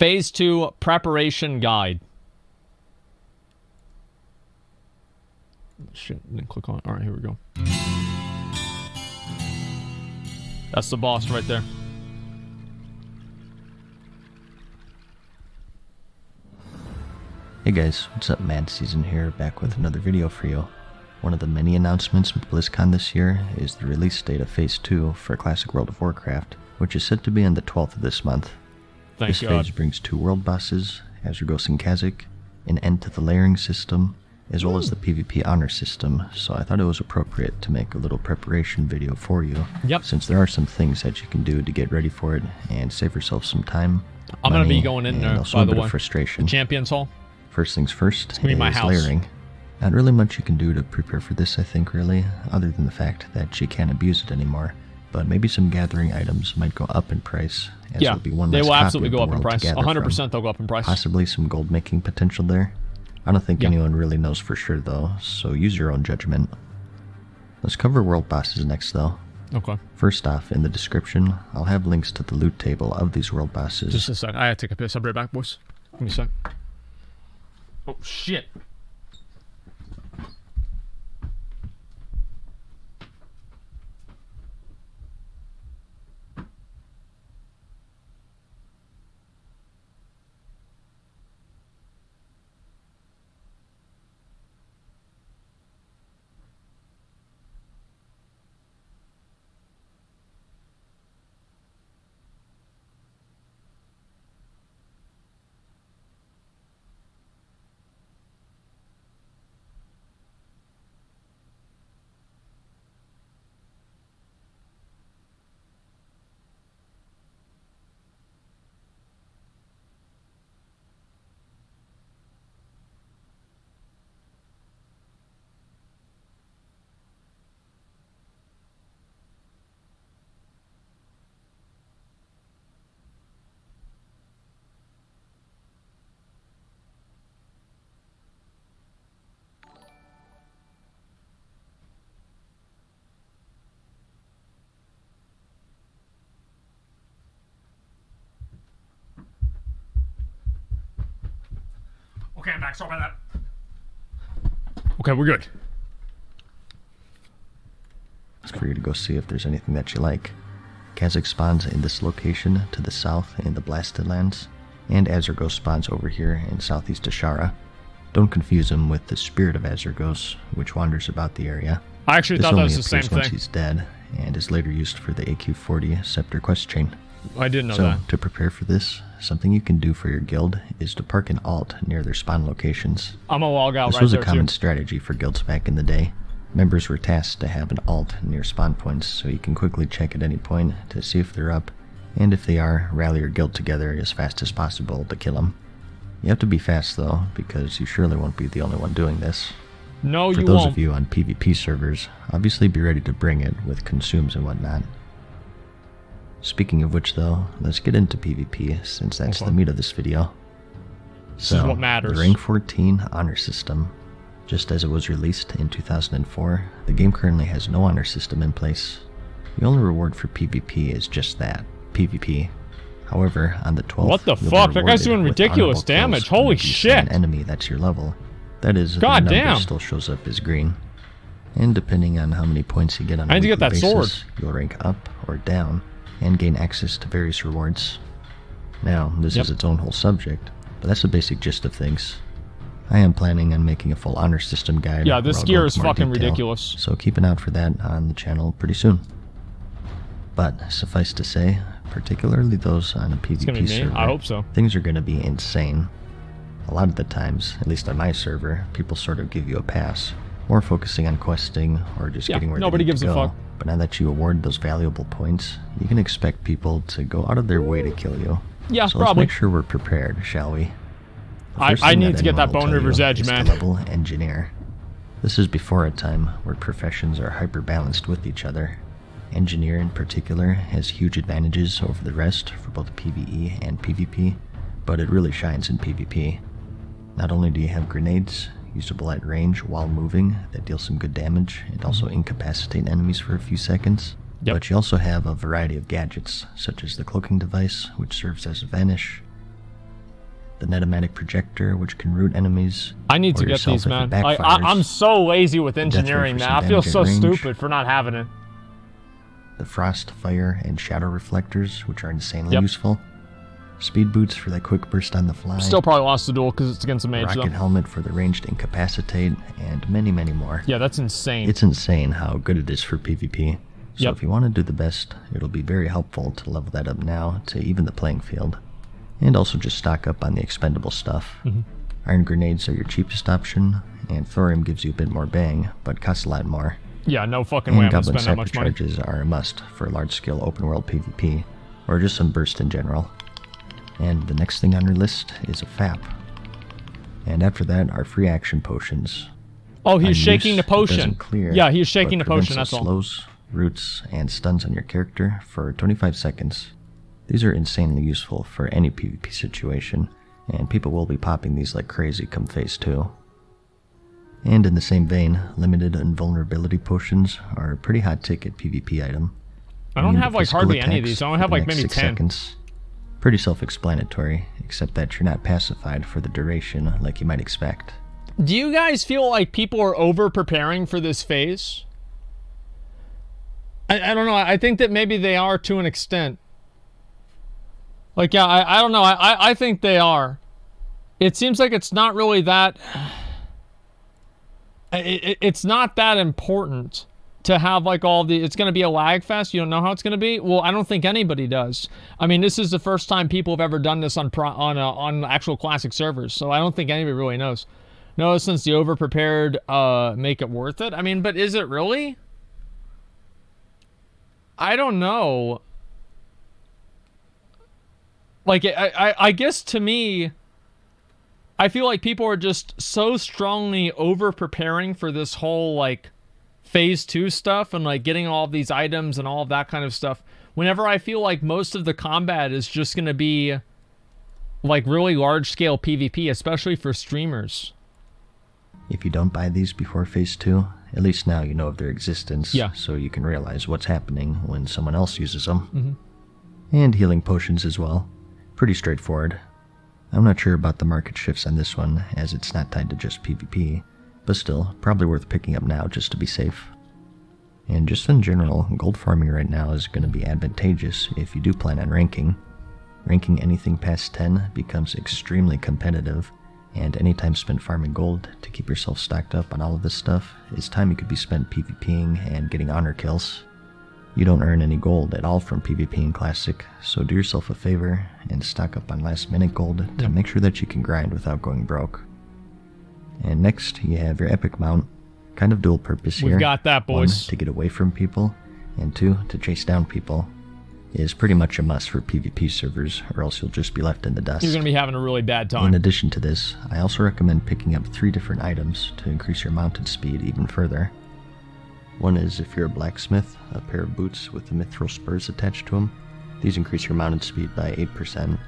Phase 2 preparation guide. Shit, didn't click on it. Alright, here we go. That's the boss right there. Hey guys, what's up? MadSeason here, back with another video for you. One of the many announcements with BlizzCon this year is the release date of Phase 2 for Classic World of Warcraft, which is set to be on the 12th of this month. Thank this God. phase brings 2 world bosses, Azurgos and Kha'Zix, an end to the layering system, as well as the PvP honor system, so I thought it was appropriate to make a little preparation video for you. Yep. Since there are some things that you can do to get ready for it and save yourself some time, I'm going to money, be going in and there, also by a the bit way. of frustration. The Champions Hall. First things first gonna be my is house. layering. Not really much you can do to prepare for this, I think, really, other than the fact that you can't abuse it anymore. But maybe some gathering items might go up in price, as Yeah, there'll be one they less will copy absolutely of go the up in world to price. gather 100% from. they'll go up in price. Possibly some gold making potential there. I don't think anyone really knows for sure, though, so use your own judgment. Let's cover world bosses next, though. Okay. First off, in the description, I'll have links to the loot table of these world bosses. Just a sec. I had to take a piss. I'll be right back, boys. Give me a sec. Oh, shit. Okay, I'm back. Sorry about that. Okay, we're good. It's for you to go see if there's anything that you like. Kha'Zix spawns in this location to the south in the Blasted Lands, and Azurgos spawns over here in southeast Ashara. Don't confuse him with the Spirit of Azurgos, which wanders about the area. I actually This thought that only was the same appears once thing. he's dead, and is later used for the AQ40 Scepter quest chain. I didn't know So, that. to prepare for this, something you can do for your guild is to park an alt near their spawn locations. I'm gonna log out This right was a there, common too. strategy for guilds back in the day. Members were tasked to have an alt near spawn points so you can quickly check at any point to see if they're up, and if they are, rally your guild together as fast as possible to kill them. You have to be fast though, because you surely won't be the only one doing this. No, For you those won't. of you on PvP servers, obviously be ready to bring it with consumes and whatnot. Speaking of which though, let's get into PvP since that's Okay. the meat of this video. This is what matters. The Rank 14 honor system. Just as it was released in 2004, the game currently has no honor system in place. The only reward for PvP is just that, PvP. However, on the 12th, What the you'll be fuck? That guy's rewarded doing with ridiculous honorable damage. kills when Holy you slay shit. An enemy that's your level. That is, God the number damn. still shows up as green. And depending on how many points you get on I a need to get weekly that sword. basis, you'll rank up or down and gain access to various rewards. Now, this Yep. is its own whole subject, but that's the basic gist of things. I am planning on making a full honor system guide. Yeah, where this I'll go gear into is more fucking detail, ridiculous. so keep an eye out for that on the channel pretty soon. But suffice to say, particularly those on a It's gonna be PvP me. server, I hope so. things are going to be insane. A lot of the times, at least on my server, people sort of give you a pass, more focusing on questing or just Yeah, getting where nobody they need gives to a go. fuck. But now that you award those valuable points, you can expect people to go out of their way to kill you. Yeah, So probably. let's make sure we're prepared, shall we? The I first thing need to get anyone that will Bone tell River's you Edge, is to man. level engineer. This is before a time where professions are hyper-balanced with each other. Engineer in particular has huge advantages over the rest for both PvE and PvP, but it really shines in PvP. Not only do you have grenades, usable at range while moving, that deal some good damage and also incapacitate enemies for a few seconds, Yep. but you also have a variety of gadgets, such as the cloaking device, which serves as a vanish, the Netomatic Projector, which can root enemies. I need to or get yourself these, if it man. backfires. I'm so lazy with engineering, for man. some I feel damage at so range. stupid for not having it. The Frost, Fire, and Shadow Reflectors, which are insanely Yep. useful. Speed Boots for that quick burst on the fly. Still probably lost the duel because it's against a mage, Rocket though. Helmet for the ranged incapacitate, and many, many more. Yeah, that's insane. It's insane how good it is for PvP. So Yep. if you want to do the best, it'll be very helpful to level that up now to even the playing field. And also just stock up on the expendable stuff. Iron Grenades are your cheapest option, and Thorium gives you a bit more bang, but costs a lot more. Yeah, no fucking way And I'm gonna Goblin spend that Sapper much money. charges are a must for large-scale open-world PvP, or just some burst in general. And the next thing on your list is a FAP. And after that are free action potions. Oh, he's On shaking use, the it doesn't potion. clear, Yeah, he's shaking the but potion, prevents that's all. slows, roots, and stuns on your character for 25 seconds. These are insanely useful for any PvP situation, and people will be popping these like crazy come phase 2. And in the same vein, limited invulnerability potions are a pretty hot ticket PvP item. I don't Immune to have, like, physical hardly any of attacks these. I only for have, the like, next maybe 6 10. seconds. Pretty self-explanatory, except that you're not pacified for the duration like you might expect. Do you guys feel like people are over-preparing for this phase? I don't know. I think that maybe they are to an extent. Like, yeah, I don't know. I think they are. It seems like it's not really that... It's not that important to have like all the... It's going to be a lag fest. You don't know how it's going to be? Well, I don't think anybody does. I mean, this is the first time people have ever done this on actual classic servers, so I don't think anybody really knows. No, since the over-prepared make it worth it? I mean, but is it really? I don't know. Like, I guess to me... I feel like people are just so strongly over-preparing for this whole, like, Phase 2 stuff and, like, getting all of these items and all of that kind of stuff. Whenever I feel like most of the combat is just going to be, like, really large-scale PvP, especially for streamers. If you don't buy these before Phase 2, at least now you know of their existence, Yeah. so you can realize what's happening when someone else uses them. And healing potions as well. Pretty straightforward. I'm not sure about the market shifts on this one, as it's not tied to just PvP, but still, probably worth picking up now just to be safe. And just in general, gold farming right now is going to be advantageous if you do plan on ranking. Ranking anything past 10 becomes extremely competitive, and any time spent farming gold to keep yourself stocked up on all of this stuff is time you could be spent PvPing and getting honor kills. You don't earn any gold at all from PvP in Classic, so do yourself a favor and stock up on last minute gold to make sure that you can grind without going broke. And next, you have your epic mount, kind of dual purpose here. We've got that, boys. 1, to get away from people, and 2, to chase down people. It is pretty much a must for PvP servers, or else you'll just be left in the dust. You're going to be having a really bad time. In addition to this, I also recommend picking up 3 different items to increase your mounted speed even further. One is, if you're a blacksmith, a pair of boots with the mithril spurs attached to them. These increase your mounted speed by 8%.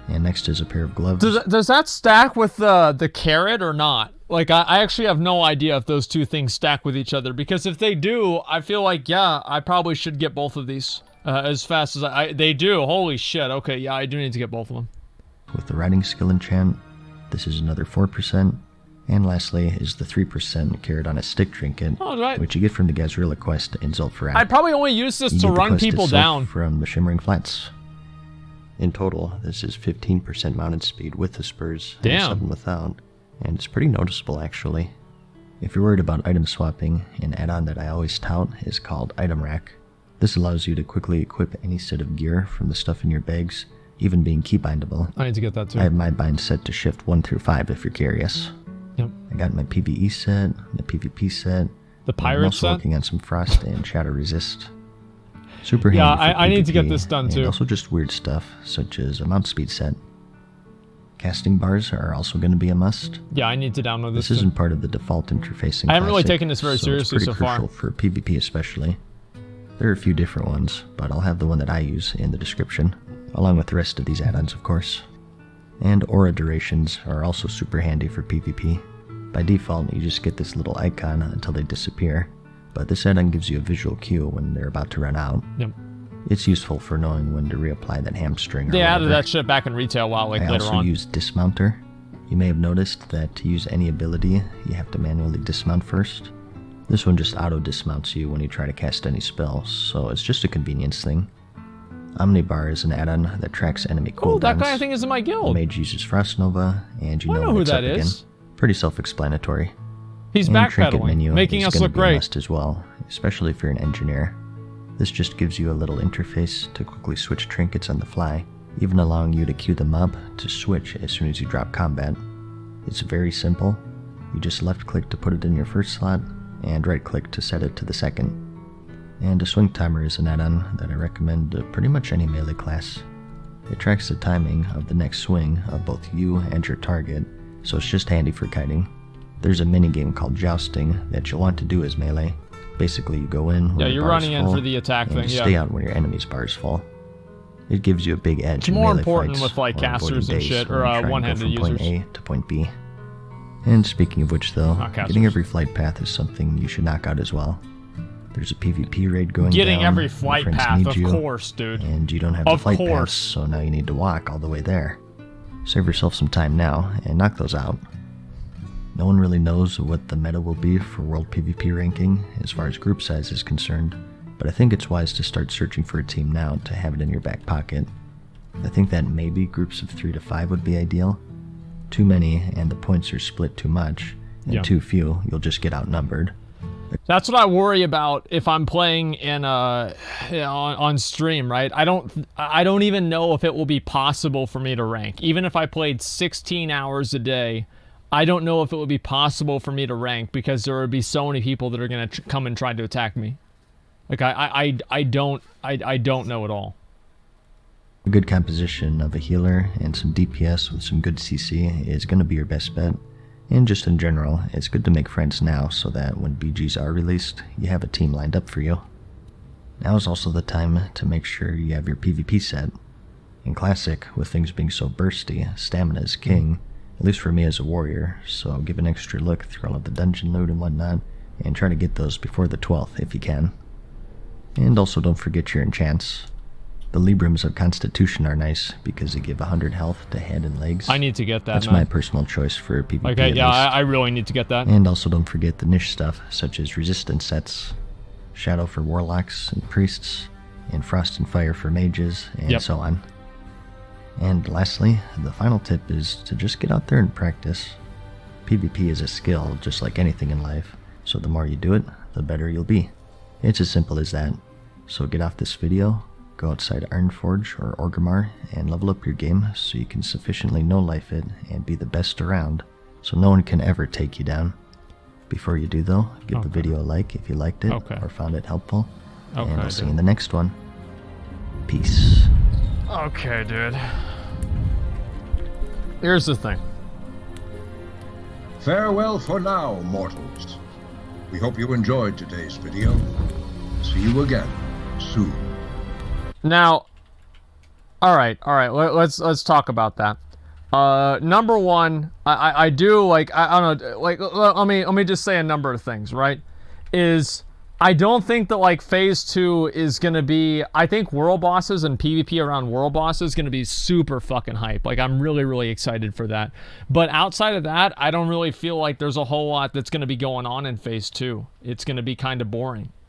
And next is a pair of gloves. Does that stack with the carrot or not? Like, I actually have no idea if those two things stack with each other, because if they do, I feel like, yeah, I probably should get both of these as fast as they do. Holy shit. Okay, yeah, I do need to get both of them. With the riding skill enchant, this is another 4%. And lastly is the 3% carrot on a stick trinket, Oh, right. which you get from the Gazrilla quest in Zul'Farrak. I'd probably only use this You to get the run quest people itself down. from the Shimmering Flats. In total, this is 15% mounted speed with the spurs and Damn. 7 without, and it's pretty noticeable actually. If you're worried about item swapping, an add-on that I always tout is called Item Rack. This allows you to quickly equip any set of gear from the stuff in your bags, even being keybindable. I need to get that too. I have my bind set to shift 1 through 5 if you're curious. Yep. I got my PvE set, the PvP set. The I'm pirate also set? working on some Frost and Shadow Resist. Super Yeah, handy for I need to get PvP, this done and too. also just weird stuff, such as a mount speed set. Casting bars are also going to be a must. Yeah, I need to download this This too. isn't part of the default interface in I haven't really Classic, taken this very so seriously it's pretty so far. crucial for PvP especially. There are a few different ones, but I'll have the one that I use in the description, along with the rest of these add-ons of course. And aura durations are also super handy for PvP. By default, you just get this little icon until they disappear, but this add-on gives you a visual cue when they're about to run out. Yep. It's useful for knowing when to reapply that hamstring or They added whatever. that shit back in retail WoW like I later also on. use Dismounter. You may have noticed that to use any ability, you have to manually dismount first. This one just auto-dismounts you when you try to cast any spells, so it's just a convenience thing. Omnibar is an add-on that tracks enemy cooldowns. Oh, that guy I think is in my The guild. mage uses Frost Nova, and you I know know when who it's that up again. is. Pretty self-explanatory. He's And trinket backpedaling, menu making is us gonna look be a great. must as well, especially if you're an engineer. This just gives you a little interface to quickly switch trinkets on the fly, even allowing you to queue them up to switch as soon as you drop combat. It's very simple. You just left click to put it in your first slot, and right click to set it to the second. And a swing timer is an add-on that I recommend to pretty much any melee class. It tracks the timing of the next swing of both you and your target, so it's just handy for kiting. There's a minigame called Jousting that you'll want to do as melee. Basically, you go in when Yeah, your you're bar is running in full, for the attack and thing, you yeah. stay out when your enemy's bar is full. It gives you a big edge It's in more melee important fights with, like, while avoiding casters and days shit, when or, you try and go one-handed from point users. A to point B. And speaking of which, though, casters. getting every flight path is something you should knock out as well. There's a PvP raid going Getting down, every your flight friends path, need of you, course, dude. and you don't have Of the flight course. pass, so now you need to walk all the way there. Save yourself some time now, and knock those out. No one really knows what the meta will be for World PvP ranking as far as group size is concerned, but I think it's wise to start searching for a team now to have it in your back pocket. I think that maybe groups of 3 to 5 would be ideal. Too many and the points are split too much, and Yeah. too few, you'll just get outnumbered. That's what I worry about if I'm playing in on stream, right? I don't even know if it will be possible for me to rank. Even if I played 16 hours a day, I don't know if it would be possible for me to rank because there would be so many people that are gonna come and try to attack me. Like I don't know at all. A good composition of a healer and some DPS with some good CC is going to be your best bet. And just in general, it's good to make friends now so that when BGs are released, you have a team lined up for you. Now is also the time to make sure you have your PvP set. In Classic, with things being so bursty, stamina is king, at least for me as a warrior, so give an extra look through all of the dungeon loot and whatnot, and try to get those before the 12th if you can. And also don't forget your enchants. The Librams of Constitution are nice because they give 100 health to head and legs. I need to get that. That's man. my personal choice for PvP. Okay, at yeah, least. I really need to get that. And also don't forget the niche stuff, such as resistance sets, Shadow for warlocks and priests, and Frost and Fire for mages, and Yep. so on. And lastly, the final tip is to just get out there and practice. PvP is a skill, just like anything in life, so the more you do it, the better you'll be. It's as simple as that. So get off this video, go outside Ironforge or Orgrimmar, and level up your game so you can sufficiently no-life it and be the best around, so no one can ever take you down. Before you do though, give the video a like if you liked it Okay. or found it helpful, Okay, and I'll see you dude. in the next one. Peace. Okay, dude. Here's the thing. Farewell for now, mortals. We hope you enjoyed today's video. See you again soon. Now, all right. Let's talk about that. Number one, I do like I don't know, like let me just say a number of things. Right, is I don't think that like phase 2 is gonna be. I think world bosses and PvP around world bosses is gonna be super fucking hype. Like I'm really excited for that. But outside of that, I don't really feel like there's a whole lot that's gonna be going on in phase 2. It's gonna be kind of boring.